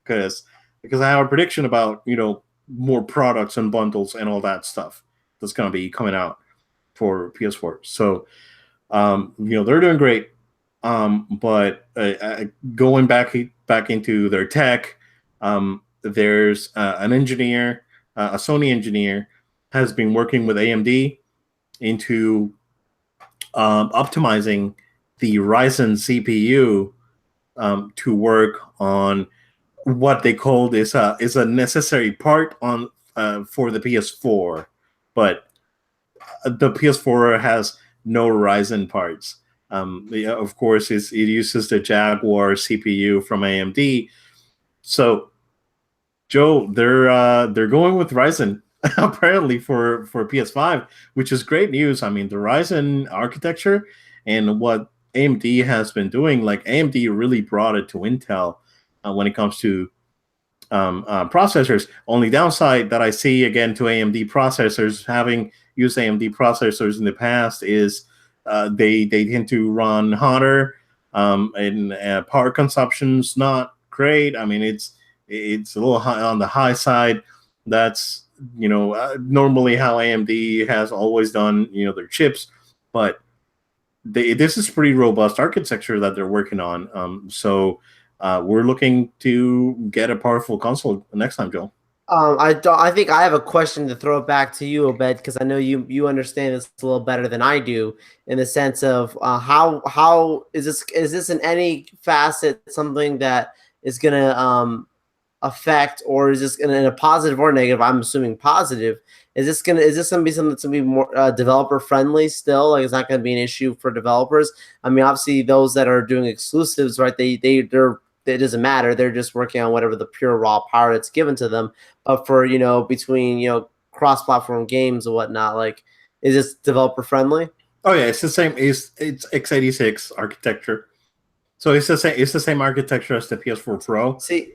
because I have a prediction about more products and bundles and all that stuff that's going to be coming out for PS4. So they're doing great. But going back into their tech, there's an engineer, a Sony engineer, has been working with AMD into optimizing the Ryzen CPU to work on what they called is a necessary part on for the PS4, but the PS4 has no Ryzen parts. Of course, it uses the Jaguar CPU from AMD. So, Joe, they're going with Ryzen apparently for PS5, which is great news. I mean, the Ryzen architecture and what AMD has been doing, like AMD really brought it to Intel when it comes to processors. Only downside that I see again to AMD processors, having used AMD processors in the past, is they tend to run hotter and power consumption's not great. I mean, it's a little high on the high side. That's normally how AMD has always done their chips, but this is pretty robust architecture that they're working on. So we're looking to get a powerful console next time, Joel. I think I have a question to throw it back to you, Obed, because I know you understand this a little better than I do, in the sense of how is this in any facet something that is gonna affect, or is this in a positive or negative? I'm assuming positive. Is this gonna be something that's gonna be more developer friendly still? Like, it's not gonna be an issue for developers. I mean, obviously those that are doing exclusives, right? They're it doesn't matter. They're just working on whatever the pure raw power that's given to them. But for between cross-platform games and whatnot, like, is this developer friendly? Oh yeah, it's the same. It's x86 architecture, so it's the same architecture as the PS4 Pro. See,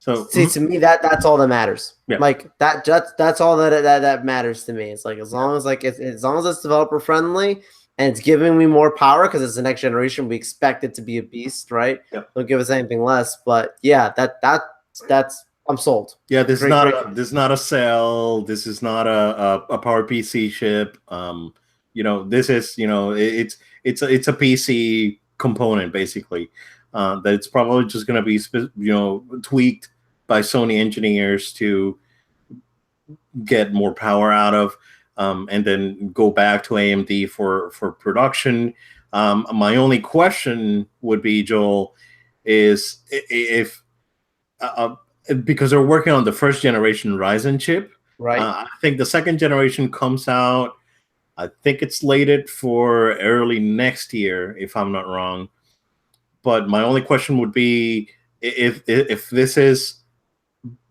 to me that's all that matters. Yeah. Like that's all that matters to me. It's like as long as it's developer friendly and it's giving me more power because it's the next generation, we expect it to be a beast, right? Yep. Don't give us anything less. But yeah, that's I'm sold. Yeah, this is not a cell. This is not a power PC chip. This is it's a PC component basically. That it's probably just going to be tweaked by Sony engineers to get more power out of, and then go back to AMD for production. My only question would be, Joel, is if because they're working on the first generation Ryzen chip, right? I think the second generation comes out. I think it's slated for early next year, if I'm not wrong. But my only question would be, if this is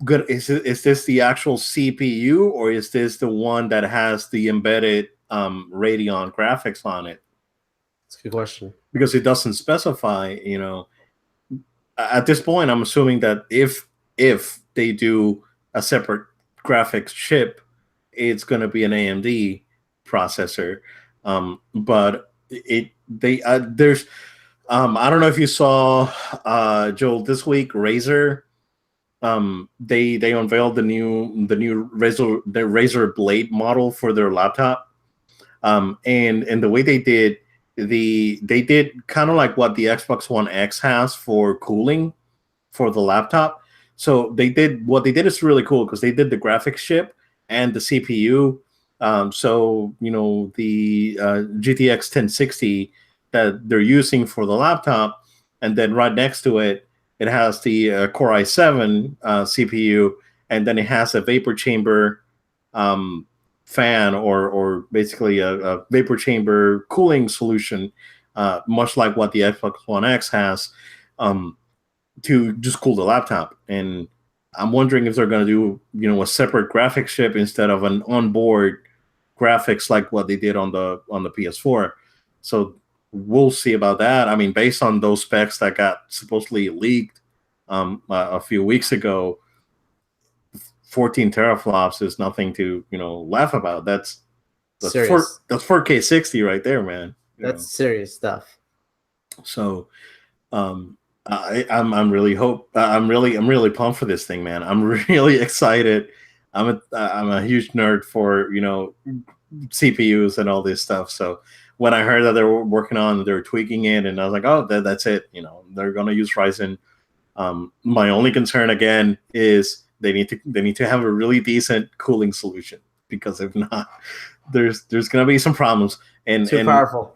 good, is this the actual CPU, or is this the one that has the embedded Radeon graphics on it? That's a good question. Because it doesn't specify. At this point, I'm assuming that if they do a separate graphics chip, it's going to be an AMD processor. But there's I don't know if you saw Joel, this week Razer, they unveiled the new Razer Blade model for their laptop. And the way they did kind of like what the Xbox One X has for cooling for the laptop. So what they did is really cool, because they did the graphics chip and the CPU. So the GTX 1060 that they're using for the laptop, and then right next to it, it has the Core i7 CPU, and then it has a vapor chamber fan, or basically a vapor chamber cooling solution, much like what the Xbox One X has, to just cool the laptop. And I'm wondering if they're going to do a separate graphics chip instead of an onboard graphics like what they did on the PS4. So we'll see about that. I mean, based on those specs that got supposedly leaked a few weeks ago, 14 teraflops is nothing to laugh about. That's Serious. that's 4K 60 right there, man. That's serious stuff. So I'm really pumped for this thing, man. I'm really excited. I'm a huge nerd for CPUs and all this stuff. So when I heard that they were working on, they were tweaking it, and I was like, oh, that's it. They're gonna use Ryzen. My only concern again is they need to have a really decent cooling solution, because if not, there's gonna be some problems. And too powerful.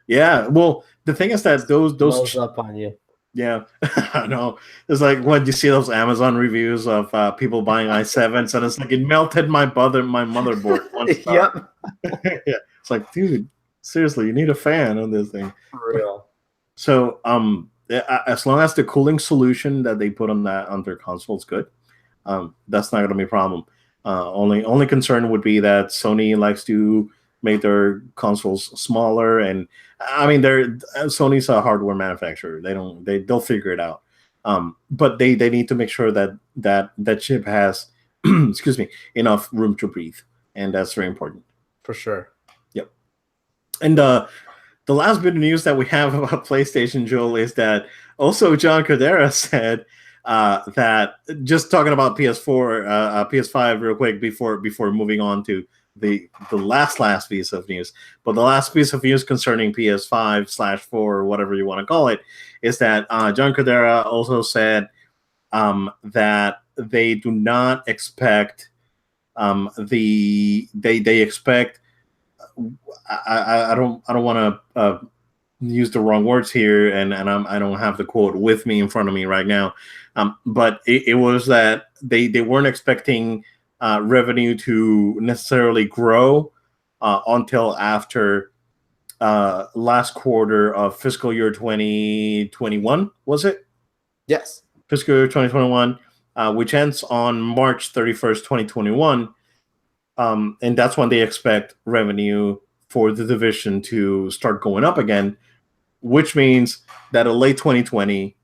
Yeah, well, the thing is that those blows up on you. Yeah, I know. It's like when you see those Amazon reviews of people buying i7s, and it's like, it melted my motherboard. Yep. Yeah, it's like, dude, seriously, you need a fan on this thing. For real. So, as long as the cooling solution that they put on their console is good, that's not going to be a problem. Only concern would be that Sony likes to make their consoles smaller, and I mean, Sony's a hardware manufacturer. They'll figure it out. But they need to make sure that chip has excuse me, enough room to breathe, and that's very important. For sure. Yep. And the last bit of news that we have about PlayStation, Joel, is that also John Codera said that, just talking about PS4, PS5 real quick before moving on to the last piece of news. But the last piece of news concerning PS5/4, or whatever you want to call it, is that John Codera also said that they do not expect they expect, I don't want to use the wrong words here, and I don't have the quote with me in front of me right now, but it was that they weren't expecting revenue to necessarily grow until after last quarter of fiscal year 2021, was it? Yes. Fiscal year 2021, which ends on March 31st, 2021. And that's when they expect revenue for the division to start going up again, which means that a late 2020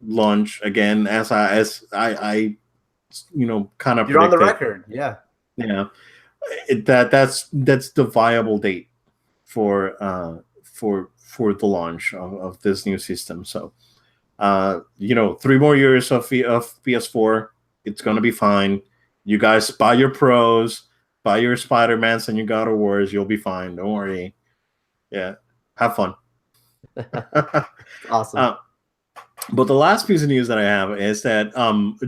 launch again, as I kind of you're on the record. Yeah. That's the viable date for the launch of this new system. So 3 more years of PS4, it's gonna be fine. You guys buy your Pros, buy your Spider-Mans and your God of Wars, you'll be fine. Don't worry. Yeah, have fun. Awesome. But the last piece of news that I have is that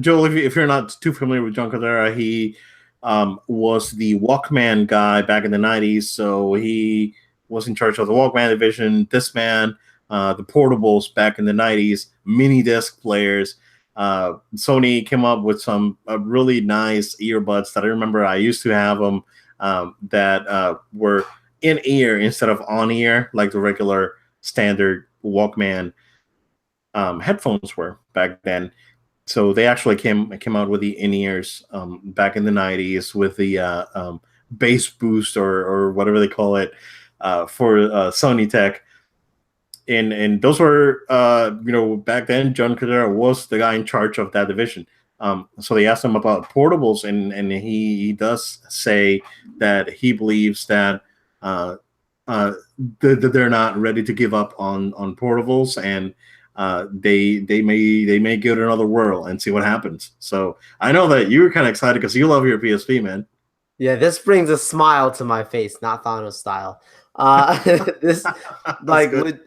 Joel, if you're not too familiar with John Codera, he was the Walkman guy back in the 90s. So he was in charge of the Walkman division, Discman, the portables back in the 90s, mini disc players. Sony came up with some really nice earbuds that I remember I used to have them, that were in ear instead of on ear, like the regular standard Walkman. headphones were back then. So they actually came out with the in-ears back in the 90s with the bass boost or whatever they call it for Sony tech. And those were back then John Cordero was the guy in charge of that division. So they asked him about portables, and he does say that he believes that uh, they're not ready to give up on portables, and they may give it another whirl and see what happens. So I know that you were kind of excited because you love your PSP, man. Yeah, this brings a smile to my face, not Thanos style. This That's like good.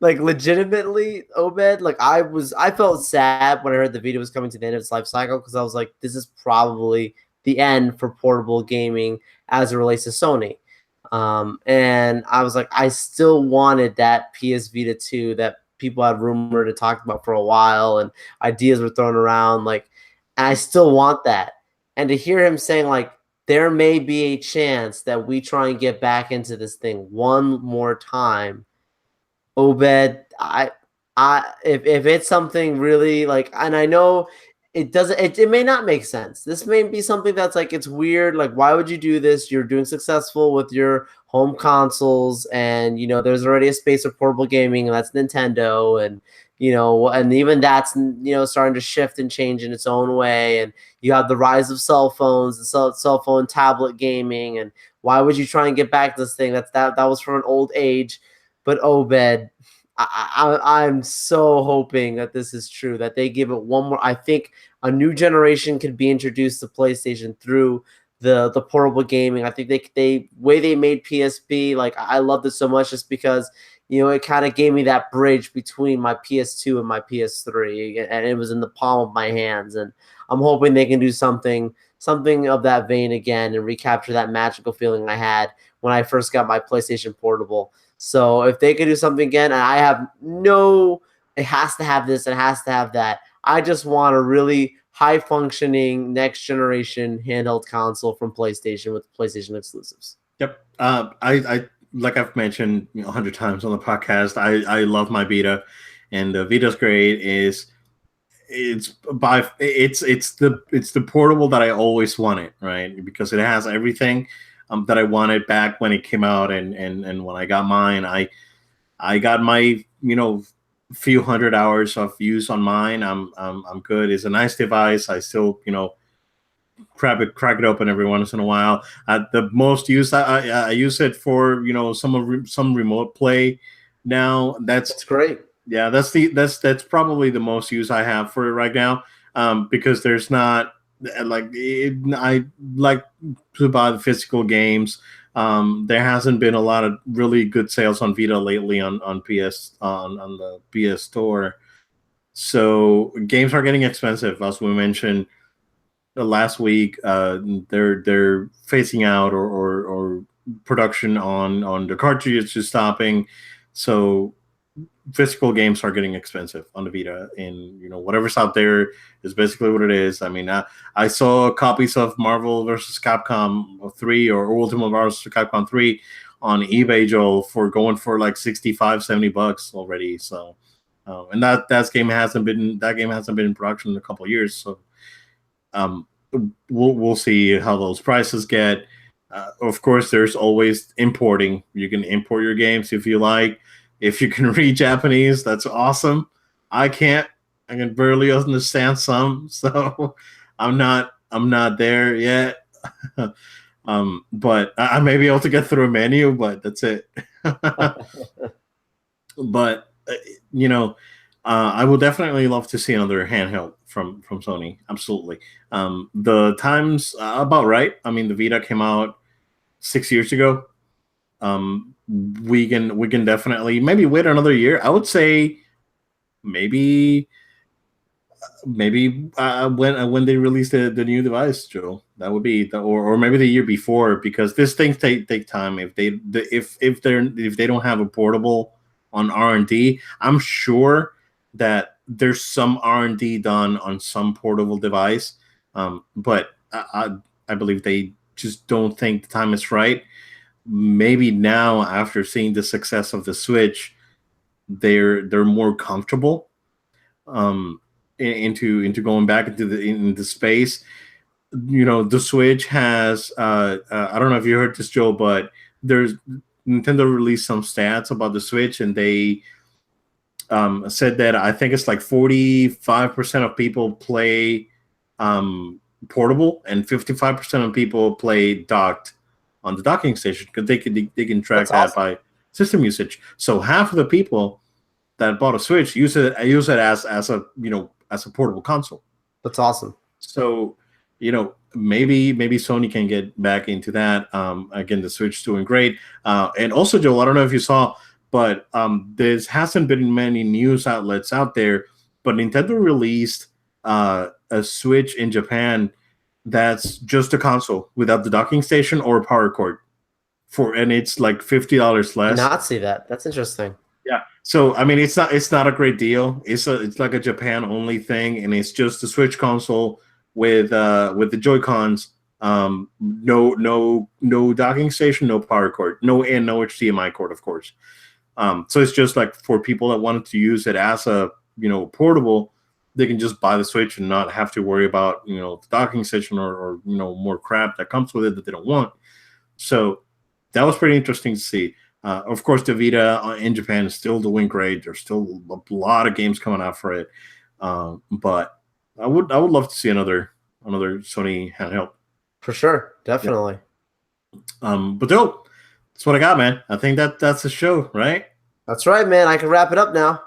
like legitimately, Obed. Like I felt sad when I heard the Vita was coming to the end of its life cycle because I was like, this is probably the end for portable gaming as it relates to Sony. And I was like, I still wanted that PS Vita 2 that people had rumored and talked about for a while, and ideas were thrown around. Like, and I still want that. And to hear him saying like there may be a chance that we try and get back into this thing one more time, Obed, if it's something really like, and I know it doesn't, it may not make sense. This may be something that's like, it's weird. Like, why would you do this? You're doing successful with your home consoles, and there's already a space for portable gaming, and that's Nintendo, and and even that's starting to shift and change in its own way. And you have the rise of cell phones and cell phone tablet gaming, and why would you try and get back to this thing that was from an old age? But Obed, I'm so hoping that this is true, that they give it one more. I think a new generation could be introduced to PlayStation through the portable gaming. I think they way they made PSP, like I loved it so much just because it kind of gave me that bridge between my PS2 and my PS3, and it was in the palm of my hands. And I'm hoping they can do something of that vein again and recapture that magical feeling I had when I first got my PlayStation Portable. So if they could do something again, and I have it has to have this, it has to have that. I just want a really high functioning next generation handheld console from PlayStation with PlayStation exclusives. Yep. I like I've mentioned 100 times on the podcast. I love my Vita, and the Vita's great. It's the portable that I always wanted, right? Because it has everything that I wanted back when it came out, and when I got mine, I got my few hundred hours of use on mine. I'm good. It's a nice device. I still crack it open every once in a while. The most use I use it for some remote play. Now That's great. yeah, that's probably the most use I have for it right now. Because there's not I like to buy the physical games. There hasn't been a lot of really good sales on Vita lately on PS on the PS Store. So games are getting expensive, as we mentioned last week. They're phasing out or production on the cartridges is stopping. So physical games are getting expensive on the Vita, and whatever's out there is basically what it is. I mean, I saw copies of Marvel versus Capcom 3 or Ultimate Marvel vs. Capcom 3 on eBay, Joel, for going for like 65, $70 already. So, and that game hasn't been in production in a couple of years. So, um, we'll see how those prices get. Of course, there's always importing. You can import your games if you like. If you can read Japanese, that's awesome. I can't. I can barely understand some, so I'm not there yet. But I may be able to get through a menu, but that's it. But I would definitely love to see another handheld from Sony. Absolutely. The time's about right. I mean, the Vita came out 6 years ago. We can definitely maybe wait another year. I would say maybe when they release the new device, Joe. That would be or maybe the year before, because these things take time. If they don't have a portable on R&D, I'm sure that there's some R&D done on some portable device. But I believe they just don't think the time is right. Maybe now, after seeing the success of the Switch, they're more comfortable into going back into space. The Switch has I don't know if you heard this, Joe, but there's Nintendo released some stats about the Switch, and they said that I think it's like 45% of people play portable, and 55% of people play docked on the docking station, because they can track that by system usage. So half of the people that bought a Switch use it as a as a portable console. That's awesome. So maybe Sony can get back into that. Again, the Switch is doing great. And also, Joel, I don't know if you saw, but there hasn't been many news outlets out there, but Nintendo released a Switch in Japan that's just a console without the docking station or power cord, and it's like $50 less. I did not see that. That's interesting. Yeah. So I mean, it's not a great deal. It's like a Japan only thing, and it's just a Switch console with the Joy-Cons. No docking station, no power cord, no HDMI cord, of course. So it's just like for people that wanted to use it as a portable, they can just buy the Switch and not have to worry about the docking station or more crap that comes with it that they don't want. So that was pretty interesting to see. Of course, the Vita in Japan is still doing great. There's still a lot of games coming out for it, but I would love to see another Sony handheld. For sure, definitely. Yeah. But dope. That's what I got, man. I think that's the show, right? That's right, man. I can wrap it up now.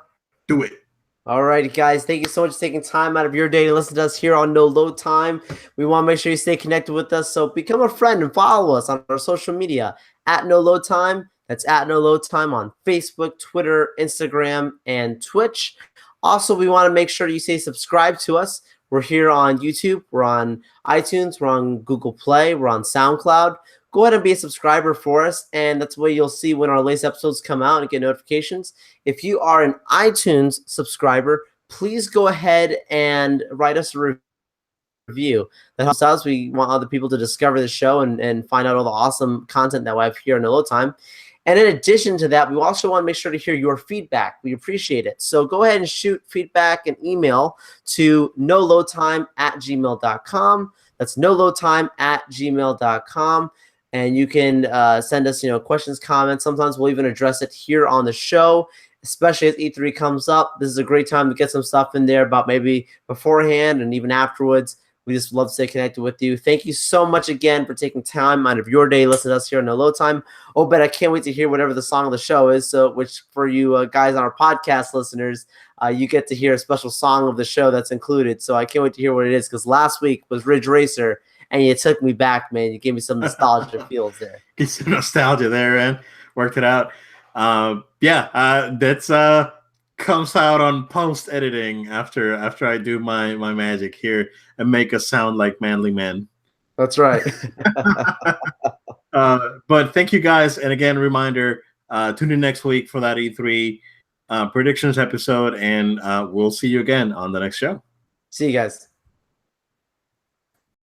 Do it. All right, guys. Thank you so much for taking time out of your day to listen to us here on No Load Time. We want to make sure you stay connected with us, so become a friend and follow us on our social media at No Load Time. That's at No Load Time on Facebook, Twitter, Instagram, and Twitch. Also, we want to make sure you stay subscribed to us. We're here on YouTube. We're on iTunes. We're on Google Play. We're on SoundCloud. Go ahead and be a subscriber for us, and that's the way you'll see when our latest episodes come out and get notifications. If you are an iTunes subscriber, please go ahead and write us a review. That helps us. We want other people to discover the show and find out all the awesome content that we have here on No Load Time. And in addition to that, we also want to make sure to hear your feedback. We appreciate it. So go ahead and shoot feedback and email to noloadtime@gmail.com. That's noloadtime@gmail.com. And you can send us, questions, comments. Sometimes we'll even address it here on the show, especially as E3 comes up. This is a great time to get some stuff in there about maybe beforehand and even afterwards. We just love to stay connected with you. Thank you so much again for taking time out of your day listening to us here on No Load Time. Obed, I can't wait to hear whatever the song of the show is. So, which for you guys on our podcast listeners, you get to hear a special song of the show that's included. So I can't wait to hear what it is, because last week was Ridge Racer, and you took me back, man. You gave me some nostalgia feels there. Get some nostalgia there, man. Worked it out. That's comes out on post editing after I do my magic here and make us sound like manly men. That's right. But thank you guys, and again, reminder: tune in next week for that E3 predictions episode, and we'll see you again on the next show. See you guys.